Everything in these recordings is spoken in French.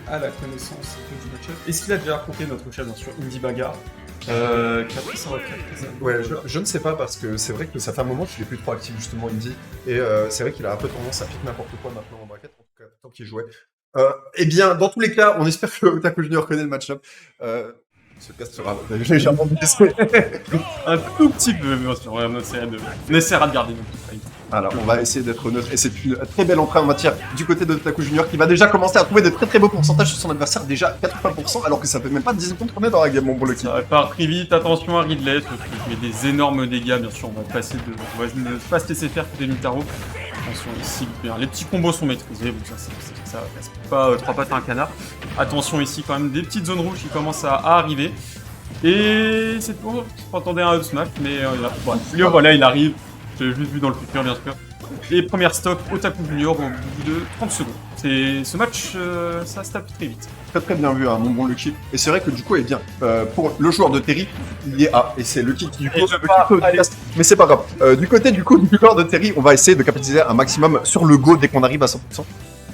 a la connaissance du match-up. Est-ce qu'il a déjà raconté notre chat sur Indie Bagarre qui a pris sa retraite? Ouais, je ne sais pas parce que c'est vrai que ça fait un moment qu'il est plus trop actif justement Indie et c'est vrai qu'il a un peu tendance à piquer n'importe quoi maintenant en bracket, en tout cas tant qu'il jouait. Eh bien, dans tous les cas, on espère que Otaku Junior connaît le match-up. Ce cast sera légèrement biaisé. Un tout petit peu, bien sûr. Ouais, on essaiera de garder notre fight. Alors, on va essayer d'être neutre et c'est une très belle entrée en matière du côté de Otaku Junior qui va déjà commencer à trouver de très très beaux pourcentages sur son adversaire, déjà 80% alors que ça fait même pas 10 secondes qu'on est dans la game, mon bon Lucky. Ça part très vite, attention à Ridley, parce que je mets des énormes dégâts, bien sûr, on va ne pas se laisser faire côté Nutaro. Attention ici, les petits combos sont maîtrisés, donc ça casse pas trois pattes à un canard. Attention ici, quand même, des petites zones rouges qui commencent à arriver. Et c'est pour, attendez un up smash, mais voilà, il arrive. J'ai juste vu dans le futur, bien sûr. Et première stock, Otaku Junior au bout de 30 secondes. Ce match, ça se tape très vite. Très très bien vu, hein, mon bon Lucky. Et c'est vrai que du coup, eh bien, pour le joueur de Terry, il est A. Et c'est Lucky qui du coup... Mais c'est pas grave. Du côté du joueur de Terry, on va essayer de capitaliser un maximum sur le go dès qu'on arrive à 100%.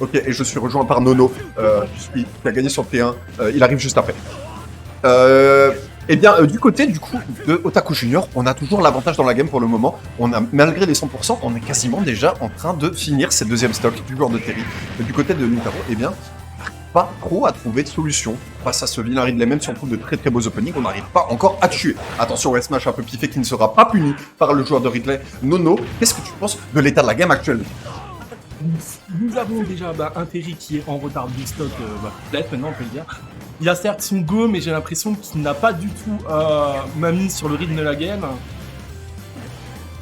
Ok, et je suis rejoint par Nono, qui a gagné sur T1. Il arrive juste après. Eh bien, du côté du coup de Otaku Junior, on a toujours l'avantage dans la game pour le moment. On a, malgré les 100%, on est quasiment déjà en train de finir cette deuxième stock du joueur de Terry. Et du côté de Nutaro, eh bien, pas trop à trouver de solution face à ce vilain Ridley. Même si on trouve de très très beaux openings, on n'arrive pas encore à tuer. Attention au S-Smash un peu piffé qui ne sera pas puni par le joueur de Ridley. Nono, qu'est-ce que tu penses de l'état de la game actuelle? Nous avons déjà un Terry qui est en retard du stock, peut-être maintenant on peut le dire. Il a certes son go, mais j'ai l'impression qu'il n'a pas du tout ma mise sur le rythme de la game.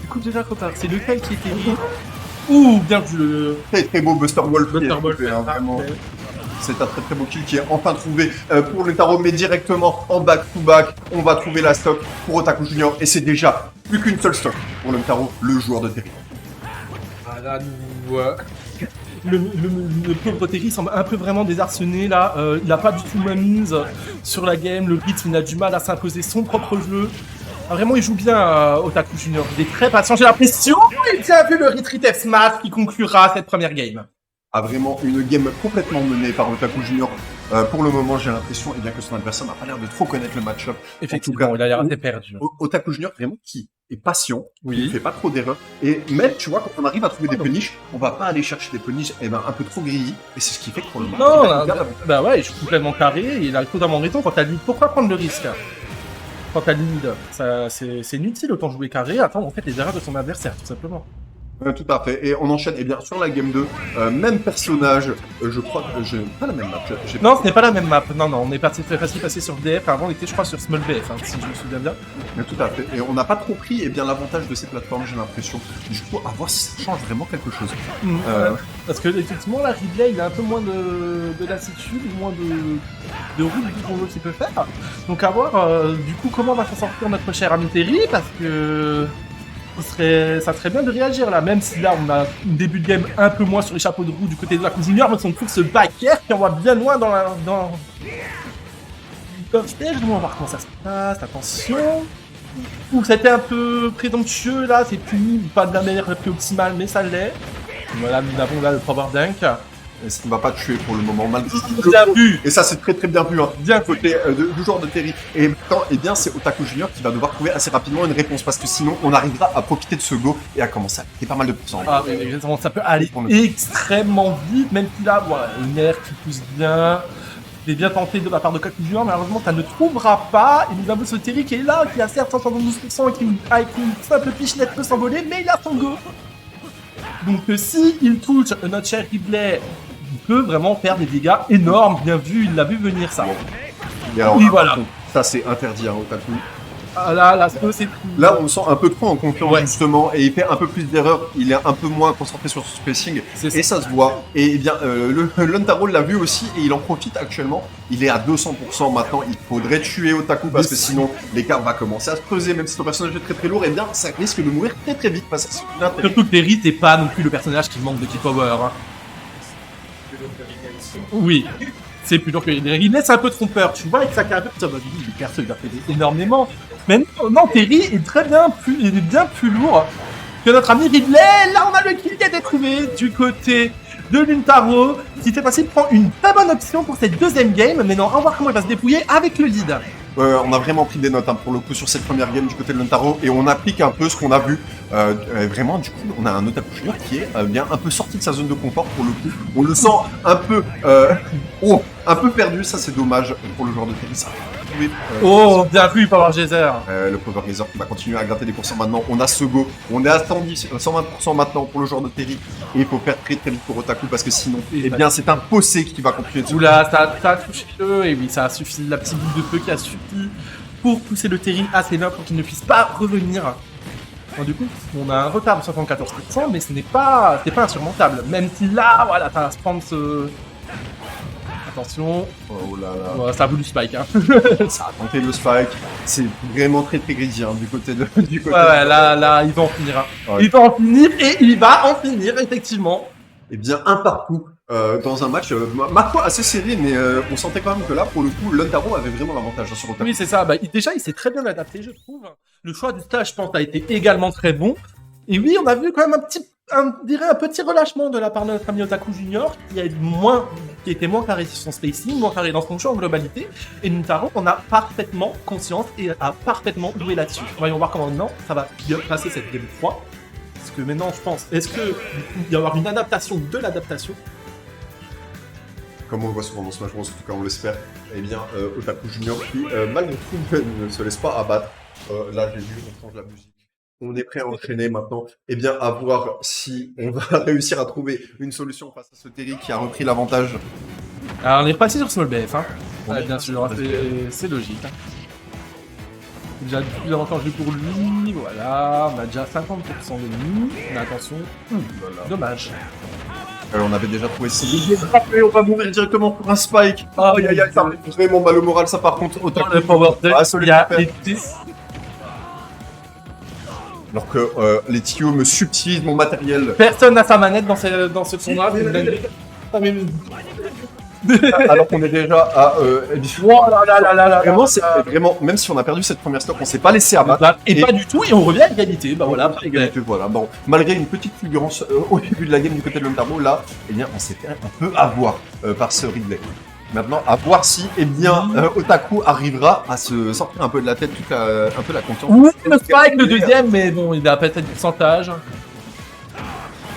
Du coup, déjà trop tard. C'est lequel qui était mis? Ouh, bien joué. Très très beau Buster Wolf. Buster Wolf, vraiment. C'est un très très beau kill qui est enfin trouvé pour le tarot, mais directement en back-to-back, on va trouver la stock pour Otaku Junior et c'est déjà plus qu'une seule stock pour le tarot, le joueur de Terry. Voilà, le pauvre Terry semble un peu vraiment désarçonné là, il n'a pas du tout ma mise sur la game, le rythme, il a du mal à s'imposer son propre jeu. Ah, vraiment il joue bien Otaku Junior, il est très patient, j'ai l'impression, il a vu le retreat F-Smash qui conclura cette première game. A vraiment une game complètement menée par Otaku Junior. Pour le moment, j'ai l'impression eh bien, que son adversaire n'a pas l'air de trop connaître le match-up. Effectivement, en tout cas, il a l'air assez perdu. Otaku Junior, vraiment, qui est patient, oui. Qui ne fait pas trop d'erreurs. Et même, tu vois, quand on arrive à trouver des punishes, on va pas aller chercher des punishes un peu trop grillis. Et c'est ce qui fait que pour le moment... Non, bah ouais, je suis complètement carré. Et il a totalement raison quand t'as dit pourquoi prendre le risque quand t'as lead, c'est inutile, autant jouer carré, attendre en fait les erreurs de son adversaire, tout simplement. Tout à fait, et on enchaîne, eh bien, sur la game 2, même personnage, je crois que j'ai pas la même map. Non, ce n'est pas la même map, non, on est parti passer sur DF, avant on était je crois sur Small BF, si je me souviens bien. Tout à fait, et on n'a pas trop pris eh bien l'avantage de ces plateformes, j'ai l'impression, du coup, à voir si ça change vraiment quelque chose. Parce que effectivement, là, Ridley, il a un peu moins de lassitude, moins de route du combo qu'il peut faire, donc à voir, du coup, comment va s'en sortir notre cher ami Terry, parce que... ça serait bien de réagir là, même si là on a un début de game un peu moins sur les chapeaux de roue du côté de la Junior, mais on trouve ce back air qui envoie bien loin dans stage. On va voir comment ça se passe, attention. Ouh, c'était un peu présomptueux là, c'est puni, pas de la manière la plus optimale, mais ça l'est. Voilà, nous avons là le power dunk. Et ça ne va pas tuer pour le moment, malgré bien vu. Et ça, c'est très très bien vu, hein. Bien côté du joueur de Terry. Et quand, eh bien, c'est Otaku Junior qui va devoir trouver assez rapidement une réponse, parce que sinon, on arrivera à profiter de ce go et à commencer à faire pas mal de pourcents. Ah, mais exactement, ça peut aller extrêmement vite, même si là, voilà, une air qui pousse bien. C'est bien tenté de la part de Otaku Junior, malheureusement, ça ne trouvera pas. Et nous avons ce Terry qui est là, qui a certes 172% et qui, avec une simple pichenette, peut s'envoler, mais il a son go. Donc, si il touche notre cher Ridley, il peut vraiment faire des dégâts énormes, bien vu, il l'a vu venir ça. Et alors, oui, voilà. Ça c'est interdit, hein, Otaku. Ah là, c'est... Là, on le sent un peu trop en confiance, justement, et il fait un peu plus d'erreurs, il est un peu moins concentré sur son spacing, et ça se voit. Et eh bien, le Luntaro l'a vu aussi, et il en profite actuellement. Il est à 200% maintenant, il faudrait tuer Otaku, parce que sinon, l'écart va commencer à se creuser, même si ton personnage est très très lourd, et bien, ça risque de mourir très très vite, parce que c'est surtout que Terry, t'es pas non plus le personnage qui manque de key power. Hein. Oui. C'est plus dur que Ridley, c'est un peu trompeur, tu vois, avec sa carrière, il est perso, il a fait énormément. Mais non, Terry est il est bien plus lourd que notre ami Ridley. Là, on a le kill qui a été trouvé du côté de Luntaro, qui cette fois-ci prend une très bonne option pour cette deuxième game. Mais non, on va voir comment il va se débrouiller avec le lead. On a vraiment pris des notes pour le coup sur cette première game du côté de Luntaro et on applique un peu ce qu'on a vu. Vraiment, du coup, on a un Otaku Junior qui est bien un peu sorti de sa zone de confort pour le coup. On le sent un peu, un peu perdu. Ça, c'est dommage pour le joueur de tennis. Oui, Bien vu, Power Geyser. le Power Geyser qui va continuer à gratter des pourcents maintenant. On a ce go. On est à 120% maintenant pour le joueur de Terry. Et il faut faire très très vite pour Otaku parce que sinon, eh bien, c'est un Possé qui va continuer de se... Oula, ça a touché le, et oui, ça a suffi, la petite boule de feu qui a suffi pour pousser le Terry assez loin pour qu'il ne puisse pas revenir. Bon, du coup, on a un retard de 74%, mais ce n'est pas insurmontable. Même si là, voilà, ça va se prendre ce... Attention, Oh là là. ouais, ça a voulu spike, hein. Ça a tenté le spike. C'est vraiment très très greedy du côté de... Du côté Ouais, là, il va en finir. Hein. Ouais. Il va en finir, et il va en finir, effectivement. Eh bien, un partout dans un match, ma foi, assez serré, mais on sentait quand même que là, pour le coup, Luntaro avait vraiment l'avantage sur Otaku. Oui, c'est ça. Bah, déjà, il s'est très bien adapté, je trouve. Le choix du stage, je pense, a été également très bon. Et oui, on a vu quand même un petit relâchement de la part de notre ami Otaku Junior, qui était moins carré sur son spacing, moins carré dans son jeu en globalité. Et Luntaro, on a parfaitement conscience et a parfaitement joué là-dessus. Voyons voir comment maintenant ça va bien passer cette game 3. Parce que maintenant, je pense, est-ce que il y aura une adaptation de l'adaptation? Comme on le voit souvent dans Smash Bros, en tout cas on l'espère, eh bien Otaku Junior qui, malgré tout, ne se laisse pas abattre. Là j'ai vu, on change la musique. On est prêt à enchaîner maintenant. Eh bien, à voir si on va réussir à trouver une solution face à ce Terry qui a repris l'avantage. Alors, on est passé sur Small BF, hein. On Ouais, est bien passé sûr, sur Small c'est logique. Hein. Déjà plus avantageux pour lui, voilà, on a déjà 50% de lui, mais attention, dommage. On avait déjà trouvé si on va mourir directement pour un spike. Aïe aïe aïe, ça fait vraiment mal au moral ça par contre. Otaku Le power va deck, se il y a faire. été... Alors que les tuyaux me subtilisent mon matériel. Personne n'a sa manette dans ce tournoi. Alors qu'on est déjà à... Oh là là là là. Vraiment, c'est vraiment, même si on a perdu cette première stock, on s'est pas laissé abattre. Et pas du tout, et on revient à égalité. Bah voilà, Égalité, voilà. Bon, malgré une petite fulgurance au début de la game du côté de Luntaro, là, eh bien, on s'est fait un peu avoir par ce Ridley. Maintenant, à voir si, eh bien, Otaku arrivera à se sortir un peu de la tête, un peu la confiance. Ouh, le spike, le deuxième, mais bon, il a peut-être du pourcentage.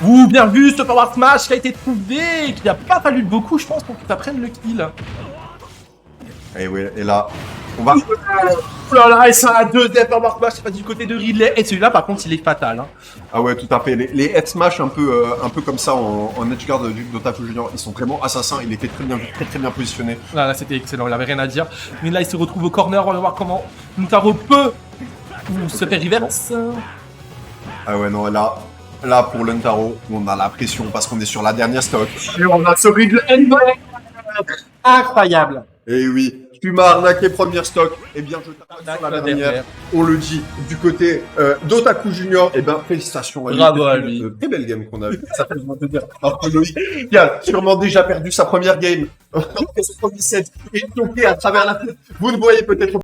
Ouh, bien vu, ce power smash qui a été trouvé, qui n'a pas fallu beaucoup, je pense, pour que ça prenne le kill. Et oui, et là, on va... Oh là là, et ça a deuxième power smash, c'est pas du côté de Ridley. Et celui-là, par contre, il est fatal. Hein. Ah ouais, tout à fait. Les head smash un peu comme ça en edge guard d'Otaku Junior, ils sont vraiment assassins. Il était très bien positionné. Là, c'était excellent, il avait rien à dire. Mais là, il se retrouve au corner, on va voir comment Luntaro peut se faire reverse. Ah ouais, non, là pour Luntaro, on a la pression parce qu'on est sur la dernière stock. Et on a ce Ridley. Incroyable. Et oui, tu m'as arnaqué première stock. Eh bien, je t'arnaque sur la dernière. On le dit du côté d'Otaku Junior. Eh bien, félicitations. Bravo à lui. Très belle game qu'on a vue. Ça fait vraiment plaisir. Alors que Loïc, qui a sûrement déjà perdu sa première game en 97 et tombé à travers la tête. Vous ne voyez peut-être